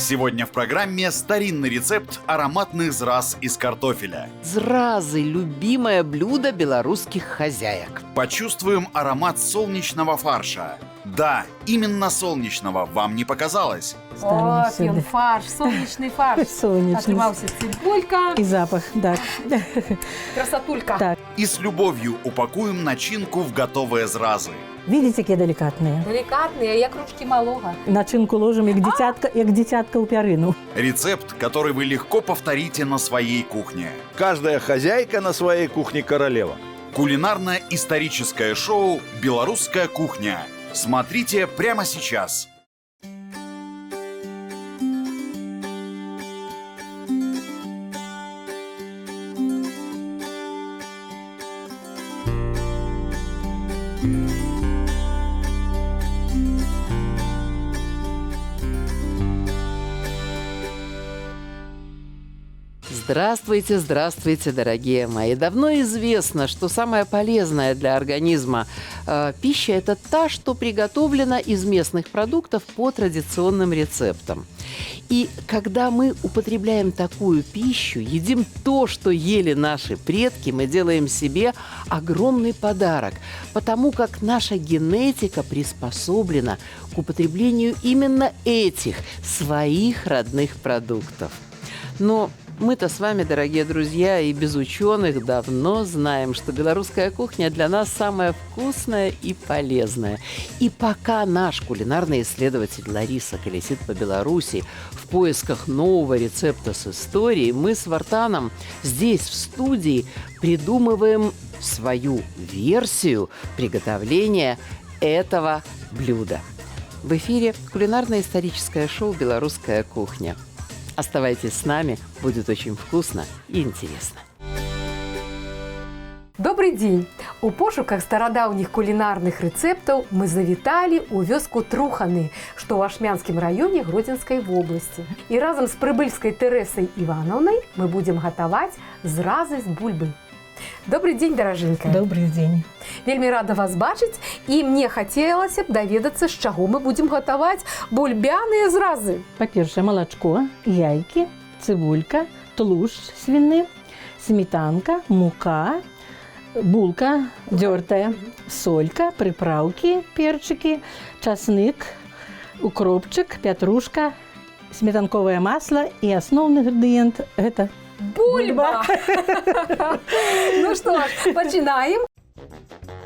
Сегодня в программе старинный рецепт ароматных зраз из картофеля. Зразы – любимое блюдо белорусских хозяек. Почувствуем аромат солнечного фарша. Да, именно солнечного, вам не показалось? О, фарш, солнечный фарш. Солнечный. Отрывался цибулька. И запах, да. Красотулька. Так. И с любовью упакуем начинку в готовые зразы. Видите, какие деликатные. Деликатные, як ручки малого. Начинку ложим, як дитятка у пярину. Рецепт, который вы легко повторите на своей кухне. Каждая хозяйка на своей кухне королева. Кулинарно-историческое шоу «Белорусская кухня». Смотрите прямо сейчас. Здравствуйте, здравствуйте, дорогие мои. Давно известно, что самая полезная для организма пища – это та, что приготовлена из местных продуктов по традиционным рецептам. И когда мы употребляем такую пищу, едим то, что ели наши предки, мы делаем себе огромный подарок, потому как наша генетика приспособлена к употреблению именно этих своих родных продуктов. Но мы-то с вами, дорогие друзья, и без ученых давно знаем, что белорусская кухня для нас самая вкусная и полезная. И пока наш кулинарный исследователь Лариса колесит по Беларуси в поисках нового рецепта с историей, мы с Вартаном здесь, в студии, придумываем свою версию приготовления этого блюда. В эфире кулинарно-историческое шоу «Белорусская кухня». Оставайтесь с нами, будет очень вкусно и интересно. Добрый день! У пошуках стародаўніх кулінарных рэцэптаў мы завіталі ў вёску Труханы, што ў Ашмянскім раёне Гродзенскай вобласці. І разам з прыбыльскай Тэрэсай Івановнай мы будзем гатаваць зразы з бульбы. Добрый день, дороженькая. Добрый день. Вельмі рада вас бачыць, і мне хацелася б даведацца, з чаго мы будзем гатаваць бульбяныя зразы. Па-першае, молочко, яйки, цибулька, тлушч свиный, сметанка, мука, булка дёртая, солька, приправки, перчики, часник, укропчик, петрушка, сметанковое масло и основный ингредиент – это Бульба! Ну что ж, начинаем.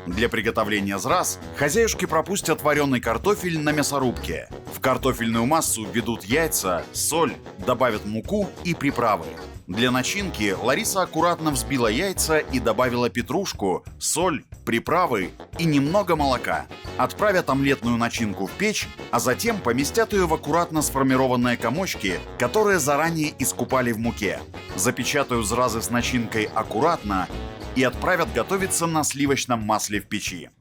Для приготовления зраз хозяюшки пропустят вареный картофель на мясорубке. В картофельную массу введут яйца, соль, добавят муку и приправы. Для начинки Лариса аккуратно взбила яйца и добавила петрушку, соль, приправы и немного молока. Отправят омлетную начинку в печь, а затем поместят ее в аккуратно сформированные комочки, которые заранее искупали в муке. Запечатают зразы с начинкой аккуратно и отправят готовиться на сливочном масле в печи.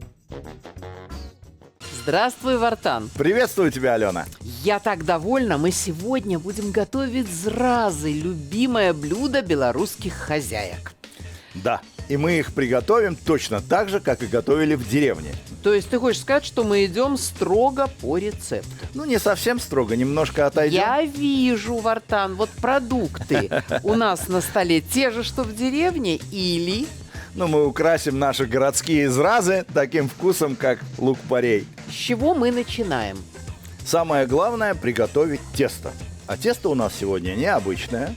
Здравствуй, Вартан. Приветствую тебя, Алена. Я так довольна, мы сегодня будем готовить зразы, любимое блюдо белорусских хозяек. Да, и мы их приготовим точно так же, как и готовили в деревне. То есть ты хочешь сказать, что мы идем строго по рецепту? Ну, не совсем строго, немножко отойдем. Я вижу, Вартан, вот продукты у нас на столе те же, что в деревне, или... Ну, мы украсим наши городские зразы таким вкусом, как лук-порей. С чего мы начинаем? Самое главное – приготовить тесто. А тесто у нас сегодня необычное.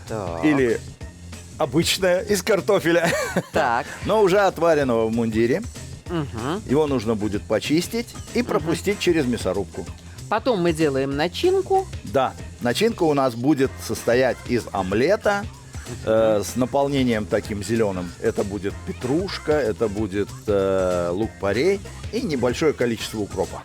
Так. Или обычное, из картофеля. Так. Но уже отваренного в мундире. Угу. Его нужно будет почистить и пропустить через мясорубку. Потом мы делаем начинку. Да, начинка у нас будет состоять из омлета с наполнением таким зеленым. Это будет петрушка, это будет лук-порей и небольшое количество укропа.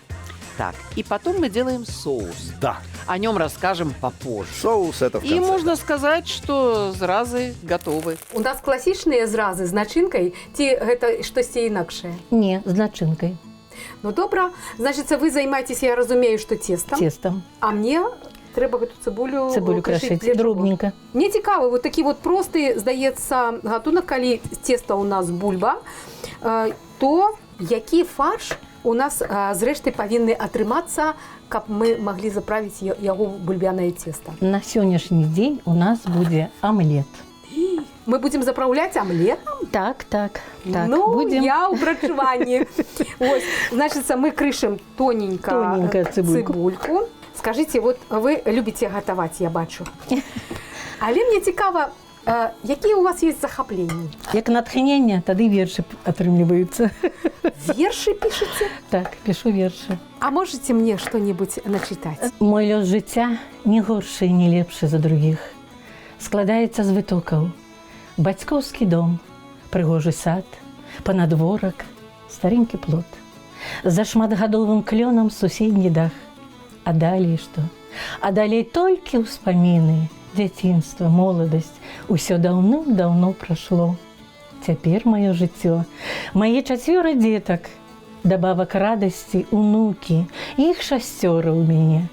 Так, и потом мы делаем соус. Да. О нем расскажем попозже. Соус это в конце. И можно сказать, что зразы готовы. У нас класічныя зразы з начинкой, ці гэта штосьці інакшае? не с начинкой, Ну добра, значит, вы займаетесь, я разумею, что тестом. тестом. А мне треба гэту цибулю Крошить для чаго? дробненько. Мне цікавы вот такі вот просты, здаецца, гатунак, калі теста у нас бульба, то які фарш у нас зрэшты павінны атрымацца, каб мы маглі заправіць яго ў бульбянае цеста. На сённяшні дзень у нас будзе амлет. Мы будзем запраўляць амлетам? Так. Ну, будем. я ў прачуванні. Ось, значыцца, мы крышым тоненька цыбульку. Скажыце, вот вы любіце гатаваць, я бачу. Але мне цікава, якія у вас есть захапленні? Як натхнення, тады вершы атрымліваюцца. Вершы пішаце? Так, пішу вершы. А можете мне что-нибудь начитать? Мой лёс жыцця не горшы і не лепшы за другіх. Складаецца з вытокаў. Бацькоўскі дом, прыгожы сад, панадворак, старенькі плот. За шматгадовым клёнам суседні дах. А далей што? А далей толькі ўспаміны, дзяцінства, моладасць. Усё даўным-даўно прайшло. Цяпер маё жыццё, мае 4 дзетак, дабавак радасці, унукі, іх 6 ў мяне.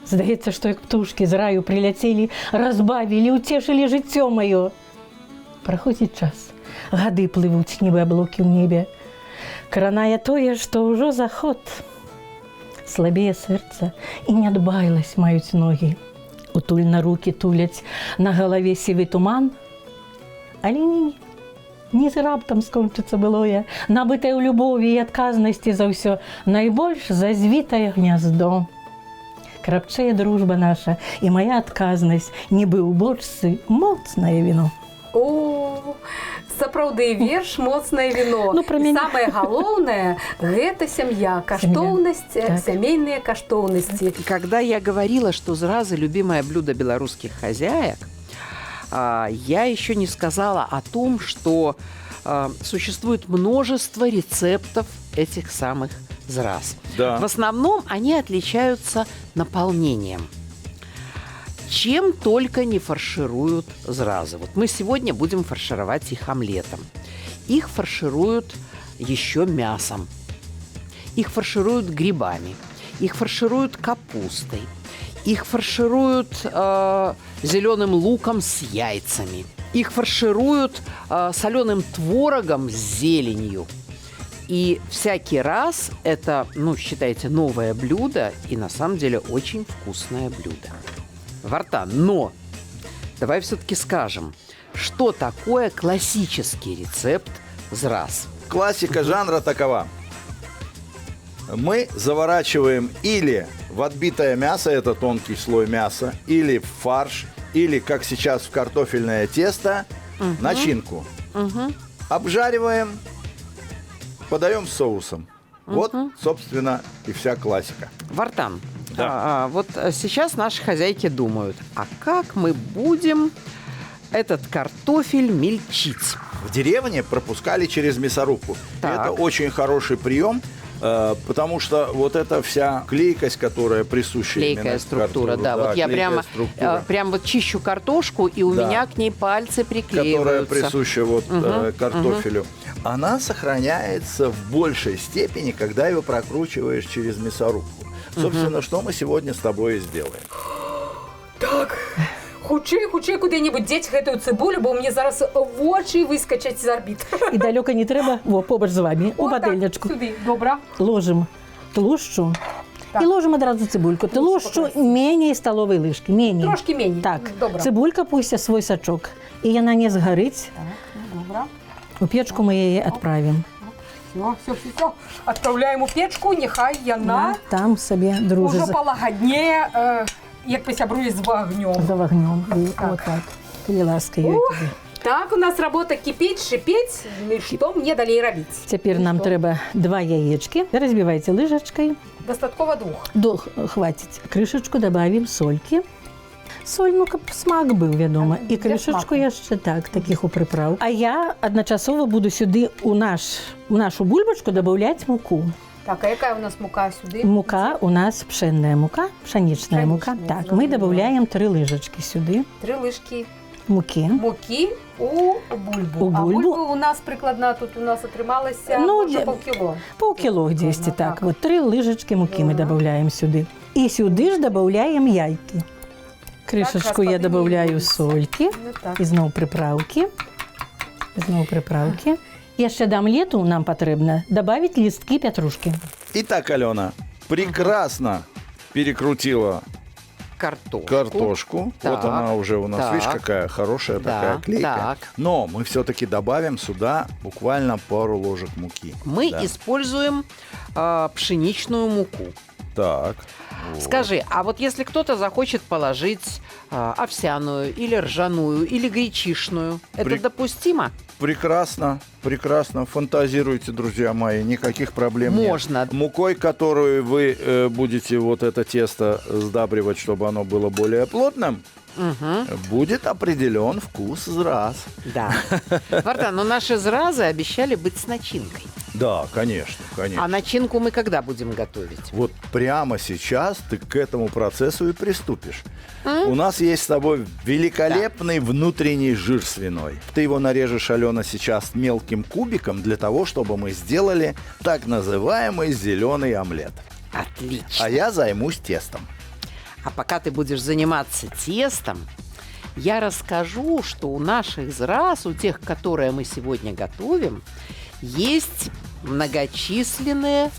Здаецца, што як птушкі з раю прыляцелі, разбавілі, уцешылі жыццё маё. Праходзіць час, гады плывуць нібы аблокі ў небе. Кранае тое, што ўжо заход. Слабее сэрца і нядбайласць маюць ногі. Утульна рукі туляць, на галаве сівы туман. Але не з раптам скончыцца былое, набытае ў любові і адказнасці за ўсё, найбольш зазвітае гняздо. Крапчэе дружба наша і мая адказнасць, нібы ў бочцы моцнае віно. О, сапраўды верш моцнае віно. Ну, про меня. Самае галоўнае гэта сям'я, каштоўнасць, сямейныя каштоўнасці. Когда я говорила, что зразы любимое блюдо белорусских хозяек, я еще не сказала о том, что существует множество рецептов этих самых зраз. Да. В основном они отличаются наполнением. Чем только не фаршируют зразы. Вот мы сегодня будем фаршировать их омлетом. Их фаршируют еще мясом. Их фаршируют грибами. Их фаршируют капустой. Их фаршируют зеленым луком с яйцами. Их фаршируют соленым творогом с зеленью. И всякий раз это, считайте, новое блюдо и на самом деле очень вкусное блюдо. Вартан, но давай все-таки скажем, что такое классический рецепт зраз? Классика жанра такова. Мы заворачиваем или в отбитое мясо, это тонкий слой мяса, или в фарш, или, как сейчас, в картофельное тесто, начинку. Обжариваем, подаем с соусом. Вот, собственно, и вся классика. Вартан, Да. вот сейчас наши хозяйки думают, а как мы будем этот картофель мельчить? В деревне пропускали через мясорубку. Так. Это очень хороший прием, потому что вот эта вся клейкость, которая присуща Клейкая именно структура, картофелю, да. Вот я клейкая структура, прям вот чищу картошку, и у Да. меня к ней пальцы которая приклеиваются. присуща вот картофелю, она сохраняется в большей степени, когда ее прокручиваешь через мясорубку. Собственно, что мы сегодня с тобой и сделаем. Так, хутчэй куды-небудзь дзець гэтую цыбулю, бо мне зараз вочы выскачаць з арбіт. І далёка не трэба, побач з вами, у бадэльнячку. Сюды, добра. Ложым тлушчу Так. і ложым адразу цыбульку. Тлушчу меней сталовай лыжкі, меней. Трошки меней. Так, Добра. цыбулька пусце свой сачок, і яна не згарыць. Добра. У печку мы яе адправім. Все. Отправляем у печку, нехай яна Там сабе дружы уже полагоднее, як посябрує з вогнем. за вагнём. І Так. вот так. Калі ласка ёй туды. Так, у нас работа кипеть, шипеть. Ну и что мне далее робить? Цяпер нам трэба 2 яечкі. Разбівайце лыжачкай. Достатково 2. Хватіць. Крышачку добавім солькі. Соль, каб смак быў, вядома. І Для крышачку смаку. яшчэ так, такіх у прыпраў. А я адначасова буду сюды у нашу бульбачку дабаўляць муку. Так, а какая у нас мука сюда? Мука у нас пшэнная мука, пшанічная мука. Пшанічная, Так, мы зрозумела. добавляем 3 лыжачкі сюды 3 лыжки мукі. муки у бульбу. У А бульбу. бульбу у нас прикладна, тут у нас отрымалось Ну, полкило. Паўкіло дзесьці, Ладно, так. так. Вот 3 лыжачкі мукі мы добавляем сюды. І сюды ж добавляем яйкі. Крышачку я господыня добавляю Юлия. солькі. Ну, так. І зноў прыпраўкі. Яшчэ да омлету нам патрэбна дабавіць лісткі пятрушкі. Итак, Алена, прекрасно перекрутила картошку. Так, вот она уже у нас, так. видишь, какая хорошая Да, такая клейкая. так. Но мы все-таки добавим сюда буквально пару ложек муки. Мы Да. используем пшеничную муку. Так. вот. Скажи, а вот если кто-то захочет положить овсяную или ржаную или гречишную, это При- допустимо? Прекрасно, прекрасно. Фантазируйте, друзья мои, никаких проблем нет. Можно. Мукой, которую вы будете вот это тесто сдабривать, чтобы оно было более плотным, будет определен вкус зраз. Да. Вартан, но наши зразы обещали быть с начинкой. Да, конечно, конечно. А начинку мы когда будем готовить? Вот прямо сейчас ты к этому процессу и приступишь. У нас есть с тобой великолепный внутренний жир свиной. Ты его нарежешь, Алена, сейчас мелким кубиком для того, чтобы мы сделали так называемый зеленый омлет. Отлично. А я займусь тестом. А пока ты будешь заниматься тестом, я расскажу, что у наших зраз, у тех, которые мы сегодня готовим, есть многочисленные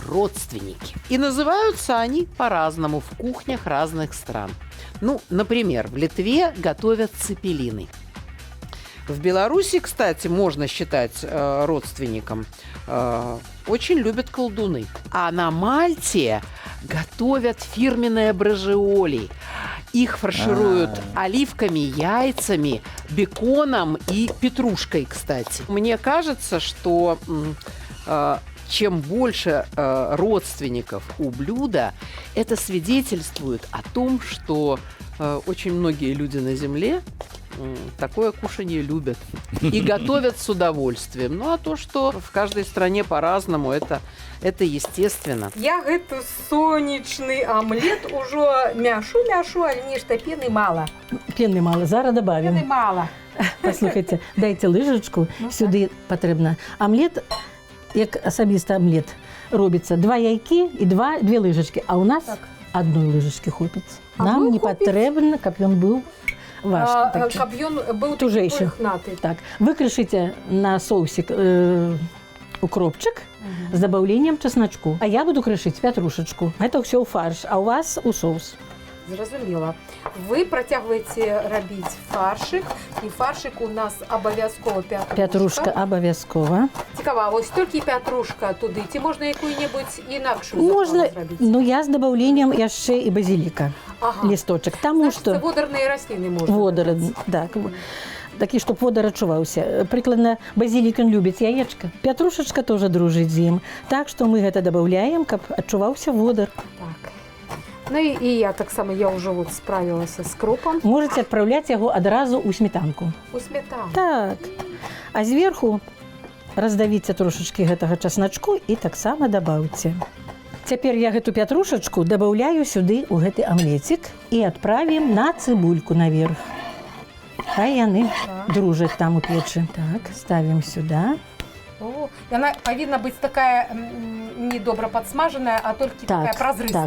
родственники. И называются они по-разному в кухнях разных стран. Ну, например, в Литве готовят цепелины. В Беларуси, кстати, можно считать родственником. Очень любят колдуны. А на Мальте готовят фирменные брожеоли. Их фаршируют оливками, яйцами, беконом и петрушкой, кстати. Мне кажется, что чем больше родственников у блюда, это свидетельствует о том, что очень многие люди на Земле такое кушанье любят и готовят с удовольствием. Ну, а то, что в каждой стране по-разному, это естественно. Я гэту сонечный омлет уже мяшу, але нешта пены мало. Пены мало, зараз добавим. Пены мало. Послухайте, дайте лыжачку, сюди потрібно. Омлет, як асабіста омлет, робиться 2 яйки і 2 лыжачки, а у нас Так. одной лыжачки хопить. Одной Нам не хопить? потрібно, каб ён быў ваш. такі. Каб ён быў Тужэйшы. пухнаты. Так, выкрышите на соусик укропчик с добавлением чесночку. А я буду крышить петрушечку. Это все у фарш, а у вас у соус. Зразумела. Вы працягваеце рабіць фаршык, і фаршык у нас абавязкова пятрушка. Петрушка обовязково. Цікава, вось толькі пятрушка туды, ці можна якую-небудзь інакшую Можно, зробіць? ну я с добавлением яшчэ и базилика. Ага. Листочек. Тому Значыць, что водарныя расліны можна. водор, дадаць. так, такі, чтоб водар адчуваўся. Прыкладна базилик он любіць яечко. Петрушечка тоже дружыць з ім. Так что мы гэта добавляем, каб адчуваўся водар. Так. Ну і я таксама, я ўжо вот справілася з кропам. Можете адпраўляць яго адразу ў сметанку. У сметану. Так. А зверху раздавіце трошачкі гэтага часначку і таксама дабаўце. Цяпер я гэту пятрушачку дабаўляю сюды ў гэты омлетик і адправім на цыбульку наверх. Хай яны дружаць там у печы. Так, ставім сюда. О, яна павінна быць такая не добра падсмажаная, а толькі такая празрыстая.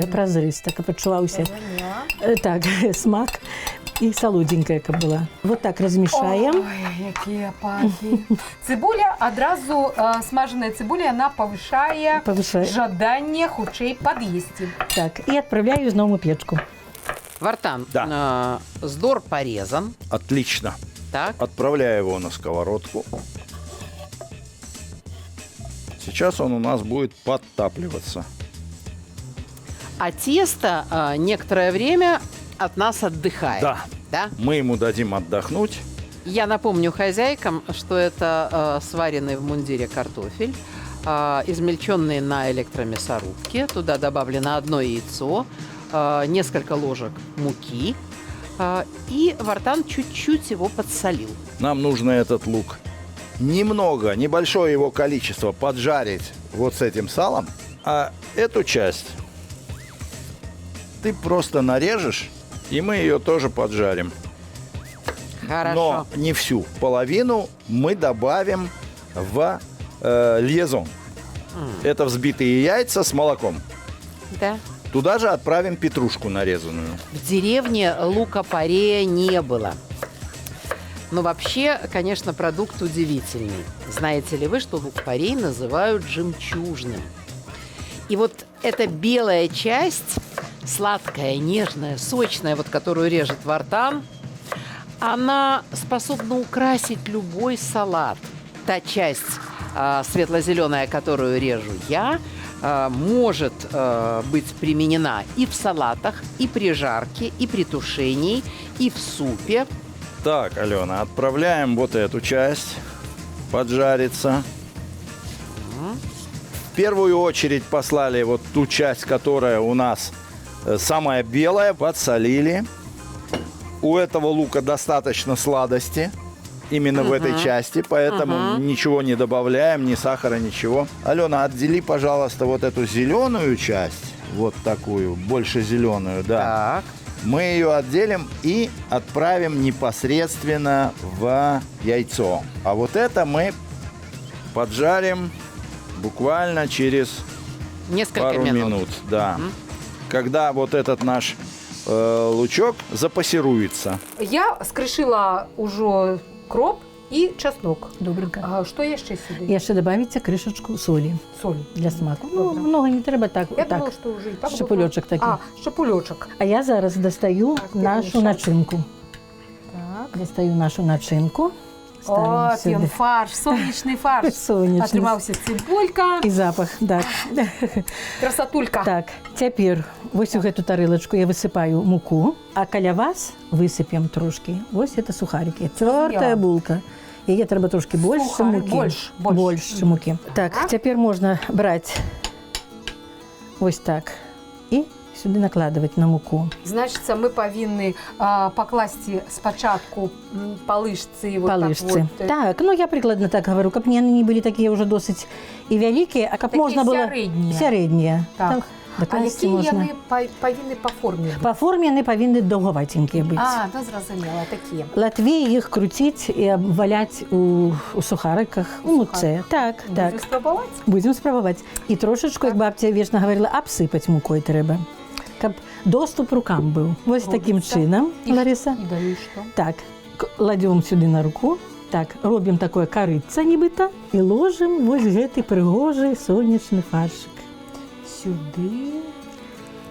Так, празрыстая, каб адчуваўся так, смак і салодзенькая, каб была. Вот так размешаем. Ой, якія пахі. Цыбуля, адразу смажаная цыбуля, яна павышае жаданне хутчэй пад'есці. Так, і адпраўляю зноў у печку. Вартан, Да. здор порезан. Отлично. Так. Отправляю его на сковородку. Сейчас он у нас будет подтапливаться. А тесто некоторое время от нас отдыхает. Да. Мы ему дадим отдохнуть. Я напомню хозяйкам, что это сваренный в мундире картофель, измельченный на электромясорубке. Туда добавлено 1 яйцо, несколько ложек муки. И Вартан чуть-чуть его подсолил. Нам нужно этот лук немного, небольшое его количество поджарить вот с этим салом. А эту часть ты просто нарежешь, и мы ее тоже поджарим. Хорошо. Но не всю. Половину мы добавим в льезон. Это взбитые яйца с молоком. Да. Туда же отправим петрушку нарезанную. В деревне лука-порея не было. Но вообще, конечно, продукт удивительный. Знаете ли вы, что лук-порей называют жемчужным? И вот эта белая часть, сладкая, нежная, сочная, вот которую режет вартан, она способна украсить любой салат. Та часть светло-зеленая, которую режу я, может быть применена и в салатах, и при жарке, и при тушении, и в супе. Так, Алена, отправляем вот эту часть поджариться. В первую очередь послали вот ту часть, которая у нас самая белая, подсолили. У этого лука достаточно сладости именно в этой части, поэтому ничего не добавляем, ни сахара, ничего. Алена, отдели, пожалуйста, вот эту зеленую часть, вот такую, больше зеленую, да. Так. Мы ее отделим и отправим непосредственно в яйцо. А вот это мы поджарим буквально через Несколько пару минут. Да. Когда вот этот наш лучок запассируется. Я скрышила уже кроп и чеснок. Добренько. А что еще сюда? Яшчэ добавіце крышачку солі Соль. для смаку. Ну, Добре. много не треба, так. Я так. думала, что уже и так Шапулечек было. такий. А, шапулечек. А я зараз достаю Так, нашу перемішати. начинку. Так. Достаю нашу начинку. О, Ставимо сюди. п'єн фарш, сонячний фарш. Сонячний. Отримався цибулька, І запах, так. красотулька. Так, цяпер ось у гэту тарылачку я высыпаю муку, а каля вас высыпем трошки. Ось это сухарики. Цвёрдая булка. Яе трэба трошки больше Сухарик мукі. Больше мукі. Так, цяпер можна браць ось так і сюди накладывать на муку. Значится, мы повинны покласти спочатку по лыжцы. Вот Па так лыжцы. вот. Так, ну я прыкладна так говорю, каб яны не былі такія ўжо досыць і вялікія, а каб Такія можна было сярэднія. сярэднія. Так. А докласці які можна. яны повинны по форме бути? Па форме яны павінны доўгаваценькія быць. А, да, зразумела, такие. Латвей іх круціць і абваляць у сухарыках, у муцэ. Так, так. Будем спробовать? Будзем спрабаваць. І трошачку, як бабця вечна гаварыла, абсыпаць мукой трэба, каб доступ рукам быў. Вось такім Робіцца. чынам, И Ларыса. И даю что? Так, кладём сюды на руку. Так, робім такое карыцца нібыта і ложым вось гэты прыгожы сонечны фаршык. Сюды.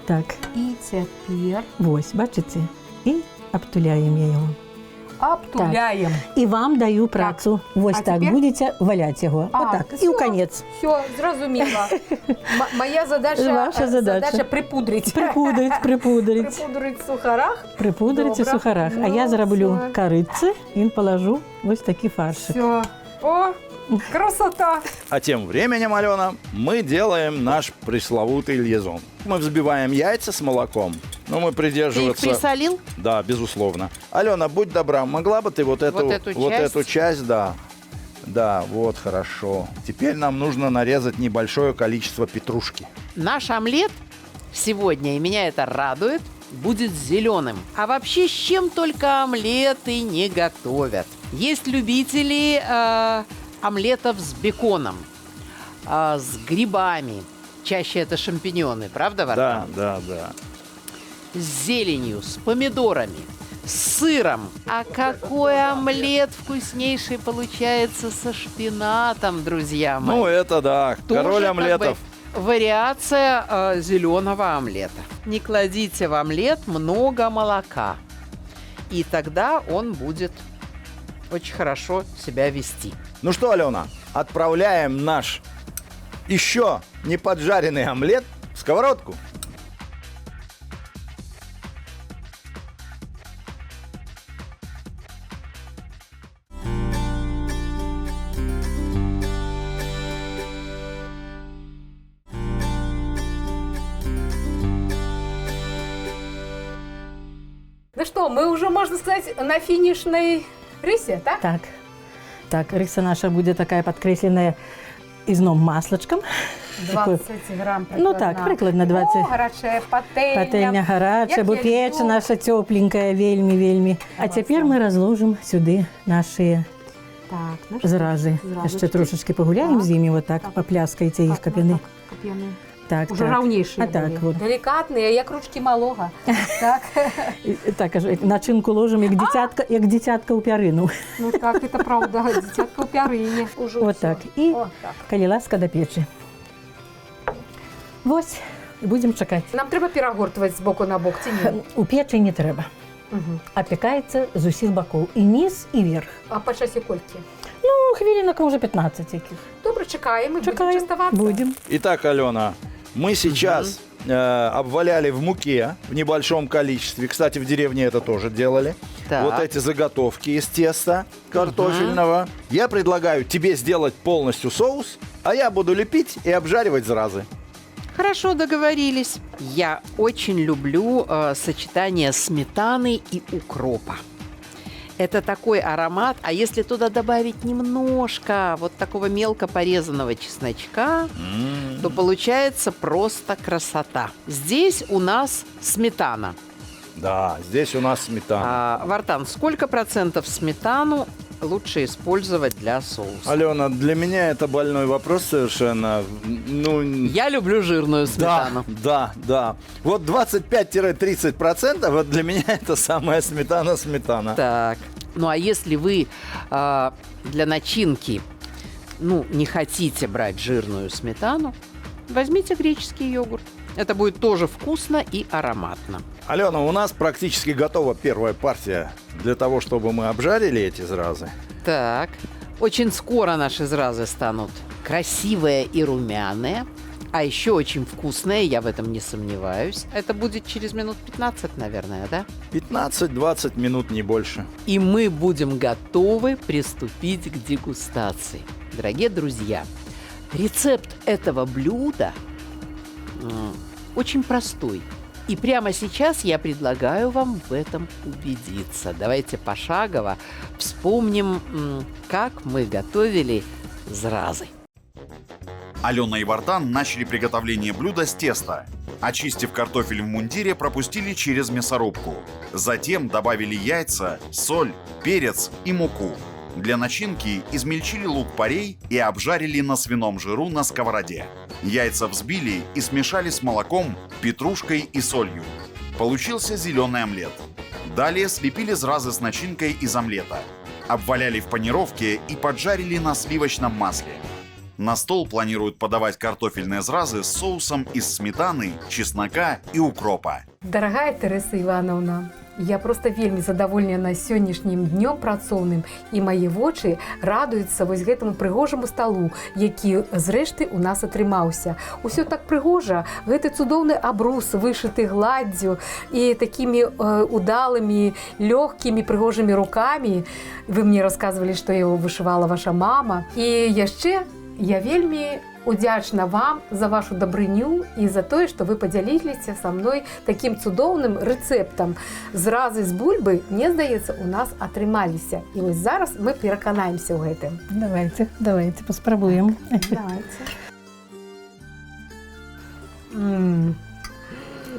Так, И теперь вось, бачыце? І абтуляем яго. обтуляем. І вам даю працу. Вось А так, цяпер? будете валяць яго. А, Отак, і всё. ў канец. Все, зразумела. Моя задача, Ваша задача. припудрить. Припудрить. Припудрить в сухарах. Припудрить у Добре. сухарах. А Ну, я зроблю все. кариці і положу ось такий фаршик. Все. О, красота. А тем временем, Алена, мы делаем наш пресловутый льезон. Мы взбиваем яйца с молоком. Но мы Ты их придерживаться... присолил? Да, безусловно. Алена, будь добра, могла бы ты вот эту часть, да. Да, вот, хорошо. Теперь нам нужно нарезать небольшое количество петрушки. Наш омлет сегодня, и меня это радует, будет зеленым. А вообще, с чем только омлеты не готовят. Есть любители омлетов с беконом, с грибами. Чаще это шампиньоны, правда, Вартан? Да, да, да. С зеленью, с помидорами, с сыром. А какой омлет вкуснейший получается со шпинатом, друзья мои. Ну, это да, Тоже король как омлетов. бы вариация зеленого омлета. Не кладите в омлет много молока, и тогда он будет очень хорошо себя вести. Ну что, Алена, отправляем наш еще не поджаренный омлет в сковородку. Ну что, мы уже, можно сказать, на финишной рысе, так? Так. Так, рыса наша будет такая подкресленная ізном маслачком. 20 грамм прикладно. Ну так, прикладно 20. О, гарячая пательня. Пательня гарача, Як бо я печь люблю. наша тепленькая, вельмі. А цяпер мы разложим сюды наши Так, ну зразы. Зразочки. Яшчэ трошечки погуляем Так. з імі, вот так, Так. попляскайте іх капяны. копьяны. Так, Уже так. раўнейшие А так были. вот. Деликатные, як ручки малого. Так. Так, аж начинку ложим, як дзіцятка ў пярыну. Ну так, это правда. Дитятка у пярыне. Уже Вот всё. так. І, О, так. калі ласка, да печы. Ось, і будемо чекати. Нам треба перегортувати з боку на бок, чи ні? У печі не треба. Угу. Опікається з усіх боків. І низ, і верх. А по часі кольки? Ну, хвилинок, може, 15 яких. Добре, чекаємо, будемо Чекаємо. частуватися. Будемо. Итак, Алена, мы сейчас обваляли в муке в небольшом количестве. Кстати, в деревне это тоже делали. Так. Вот эти заготовки из теста картофельного. Я предлагаю тебе сделать полностью соус, а я буду лепить и обжаривать зразы. Хорошо, договорились. Я очень люблю сочетание сметаны и укропа. Это такой аромат, а если туда добавить немножко вот такого мелко порезанного чесночка, то получается просто красота. Здесь у нас сметана. Да, здесь у нас сметана. Вартан, сколько процентов сметану лучше использовать для соуса? Алена, для меня это больной вопрос совершенно. Ну, Я люблю жирную сметану. да. Вот 25-30% вот для меня это самая сметана. Так, ну а если вы для начинки, не хотите брать жирную сметану, возьмите греческий йогурт. Это будет тоже вкусно и ароматно. Алена, у нас практически готова первая партия для того, чтобы мы обжарили эти зразы. Так, очень скоро наши зразы станут красивые и румяные, а еще очень вкусные, я в этом не сомневаюсь. Это будет через минут 15, наверное, да? 15-20 минут, не больше. И мы будем готовы приступить к дегустации. Дорогие друзья, рецепт этого блюда очень простой. И прямо сейчас я предлагаю вам в этом убедиться. Давайте пошагово вспомним, как мы готовили зразы. Алена и Вартан начали приготовление блюда с теста. Очистив картофель в мундире, пропустили через мясорубку. Затем добавили яйца, соль, перец и муку. Для начинки измельчили лук-порей и обжарили на свином жиру на сковороде. Яйца взбили и смешали с молоком, петрушкой и солью. Получился зеленый омлет. Далее слепили зразы с начинкой из омлета. Обваляли в панировке и поджарили на сливочном масле. На стол планируют подавать картофельные зразы с соусом из сметаны, чеснока и укропа. Дорогая Тереса Івановна, я просто вельмі задавольнена сённяшнім днём працоўным, і мае вочы радуюцца вось гэтаму прыгожаму сталу, які зрэшты у нас атрымаўся. Усё так прыгожа, гэты цудоўны абрус вышыты гладдзю і такімі удалымі, лёгкімі прыгожымі рукамі. Вы мне расказвалі, што яго вышывала ваша мама. І яшчэ я вельмі удзячна вам за вашу дабрыню і за тое, што вы падзяліліся са мной такім цудоўным рэцэптам. Зразы з бульбы, мне здаецца, у нас атрымаліся. І вось зараз мы пераканаемся ў гэтым. Давайте паспрабуем. Давайте.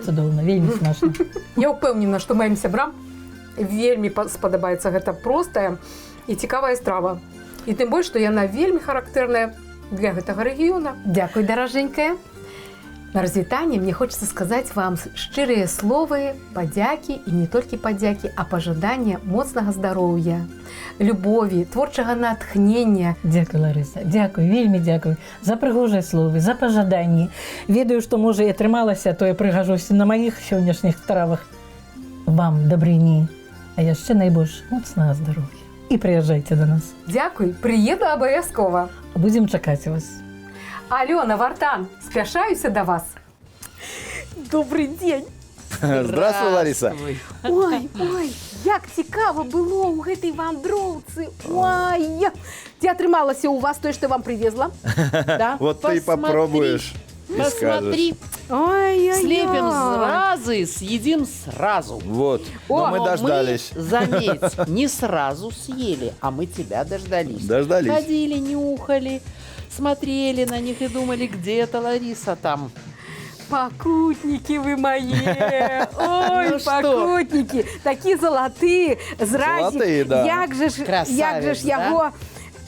Цудоўна, вельмі смачна. Я ўпэўнена, што маім сябрам вельмі спадабаецца гэта простая і цікавая страва. І тым больш, што яна вельмі характэрная для гэтага рэгіёна. Дякуй, даражэнькая. На развітанне мне хочется сказаць вам шчырыя словы, падзякі і не толькі падзякі, а пажадання моцнага здароўя, любові, творчага натхнення. Дзякуй, Ларыса, дзякуй, вельмі дзякуй за прыгожыя словы, за пажаданні. Ведаю, што, можа, і атрымалася тое прыгажосць на маіх сённяшніх стравах. Вам дабрыні, а яшчэ найбольш моцнага здароўя. І прыязджайце да нас. Дзякуй, прыеду абавязкова. Будзем чакаць вас. Алёна, Вартан, спяшаюся да вас. Добрый день. Здравствуй, Лариса. Ой, як цікава было ў гэтай вандроўцы. Ой, ці атрымалася у вас тое, што я вам привезла? Да? Вот ты и попробуешь. и Посмотри, Ой-ой-ой. слепим зразы, съедим сразу. Вот, но мы дождались. Мы, заметь, не сразу съели, а мы тебя дождались. Дождались. Ходили, нюхали, смотрели на них и думали, где эта Лариса там. Покутники вы мои. Ой, Ну что? покутники. Такі золотые. Зразі. Золотые, да. Як же ж Красавец, яго,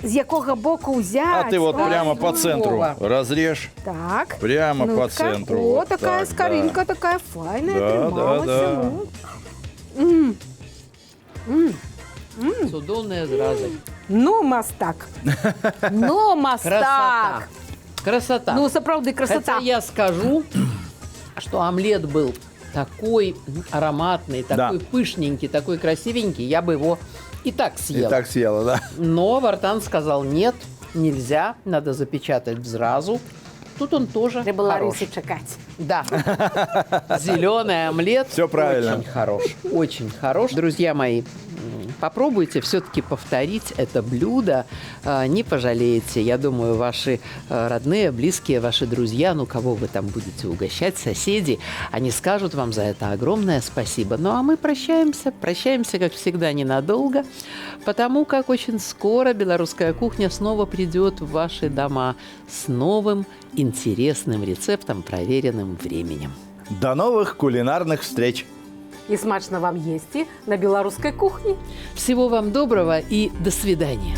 з якого боку взять? А ты вот Ой, прямо по центру Вова. разрежь. Так. Прямо по Ну-ка. центру. О, Вот такая так, скоринка, да. такая файная. Да, трималася. да. Ну. Судонные зразы. Ну, мастак. Ну, мастак. Красота. Красота. Ну, сапраўды красота. Хотя я скажу, что омлет был такой ароматный, такой Да. пышненький, такой красивенький, я бы его и так И съела. так съела, да. Но Вартан сказал, нет, нельзя, надо запечатать сразу. Тут он тоже Треба хорош. Ларисы чекать. Да. Зеленый омлет. Всё правильно. Очень хорош. Очень хорош. Друзья мои, попробуйте все-таки повторить это блюдо. Не пожалеете. Я думаю, ваши родные, близкие, ваши друзья, ну, кого вы там будете угощать, соседи, они скажут вам за это огромное спасибо. Ну, а мы прощаемся. Прощаемся, как всегда, ненадолго, потому как очень скоро белорусская кухня снова придет в ваши дома с новым интересным рецептом, проверенным временем. До новых кулинарных встреч. И смачно вам есть на белорусской кухне. Всего вам доброго и до свидания.